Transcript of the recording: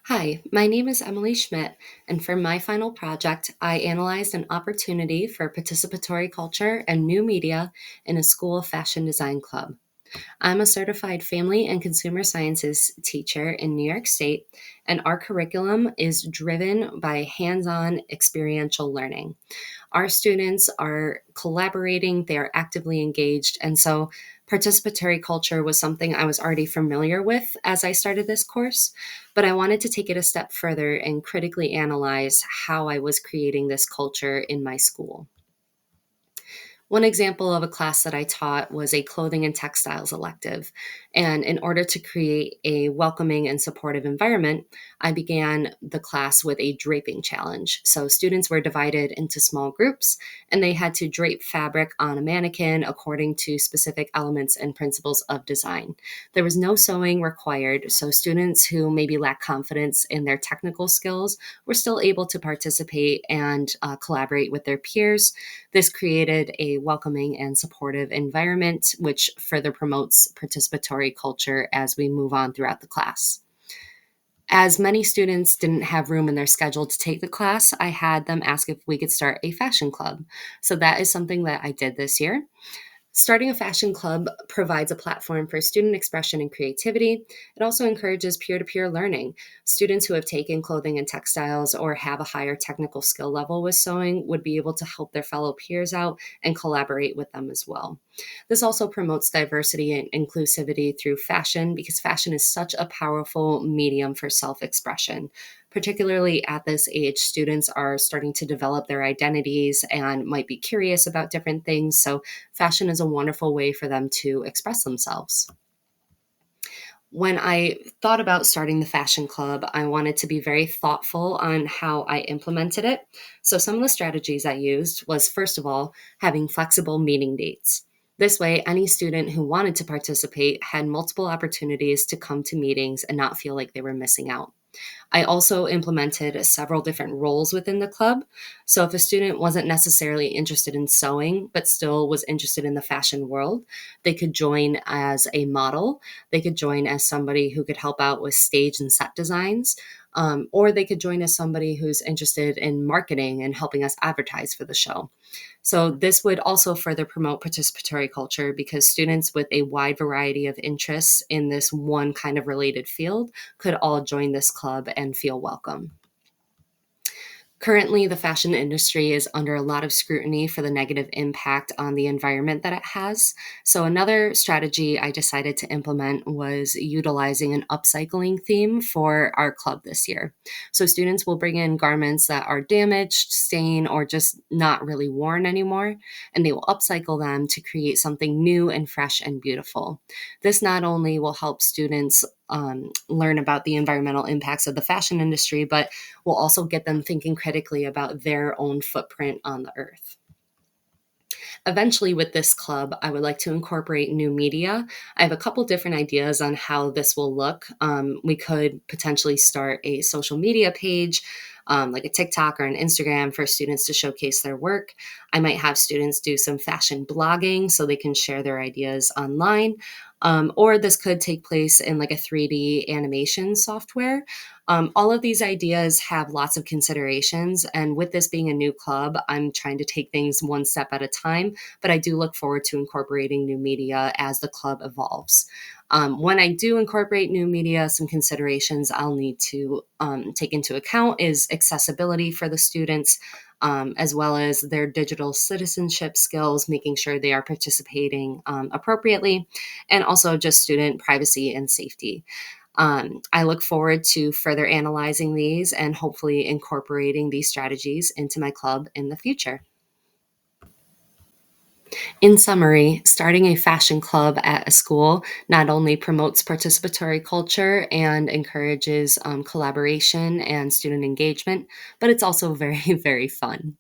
Hi, my name is Emily Schmidt, and for my final project, I analyzed an opportunity for participatory culture and new media in a school fashion design club. I'm a certified family and consumer sciences teacher in New York State, and our curriculum is driven by hands on experiential learning. Our students are collaborating, they are actively engaged. And so, participatory culture was something I was already familiar with as I started this course, but I wanted to take it a step further and critically analyze how I was creating this culture in my school. One example of a class that I taught was a clothing and textiles elective. And in order to create a welcoming and supportive environment, I began the class with a draping challenge. So students were divided into small groups and they had to drape fabric on a mannequin according to specific elements and principles of design. There was no sewing required, so students who maybe lack confidence in their technical skills were still able to participate and collaborate with their peers. This created a welcoming and supportive environment, which further promotes participatory culture as we move on throughout the class. As many students didn't have room in their schedule to take the class, I had them ask if we could start a fashion club. So that is something that I did this year. Starting a fashion club provides a platform for student expression and creativity. It also encourages peer to peer learning. Students who have taken clothing and textiles or have a higher technical skill level with sewing would be able to help their fellow peers out and collaborate with them as well. This also promotes diversity and inclusivity through fashion because fashion is such a powerful medium for self expression. Particularly at this age, students are starting to develop their identities and might be curious about different things. So, fashion is a wonderful way for them to express themselves. When I thought about starting the fashion club, I wanted to be very thoughtful on how I implemented it. So, some of the strategies I used was first of all, having flexible meeting dates. This way, any student who wanted to participate had multiple opportunities to come to meetings and not feel like they were missing out. I also implemented several different roles within the club. So if a student wasn't necessarily interested in sewing, but still was interested in the fashion world, they could join as a model. They could join as somebody who could help out with stage and set designs. Or they could join as somebody who's interested in marketing and helping us advertise for the show. So, this would also further promote participatory culture because students with a wide variety of interests in this one kind of related field could all join this club and feel welcome. Currently, the fashion industry is under a lot of scrutiny for the negative impact on the environment that it has. So, another strategy I decided to implement was utilizing an upcycling theme for our club this year. So, students will bring in garments that are damaged, stained, or just not really worn anymore, and they will upcycle them to create something new and fresh and beautiful. This not only will help students learn about the environmental impacts of the fashion industry, but will also get them thinking critically about their own footprint on the earth. Eventually, with this club, I would like to incorporate new media. I have a couple different ideas on how this will look. We could potentially start a social media page, like a TikTok or an Instagram for students to showcase their work. I might have students do some fashion blogging so they can share their ideas online. Or this could take place in like a 3D animation software. All of these ideas have lots of considerations. And with this being a new club, I'm trying to take things one step at a time, but I do look forward to incorporating new media as the club evolves. When I do incorporate new media, some considerations I'll need to take into account is accessibility for the students, as well as their digital citizenship skills, making sure they are participating appropriately, and also just student privacy and safety. I look forward to further analyzing these and hopefully incorporating these strategies into my club in the future. In summary, starting a fashion club at a school not only promotes participatory culture and encourages collaboration and student engagement, but it's also very, very fun.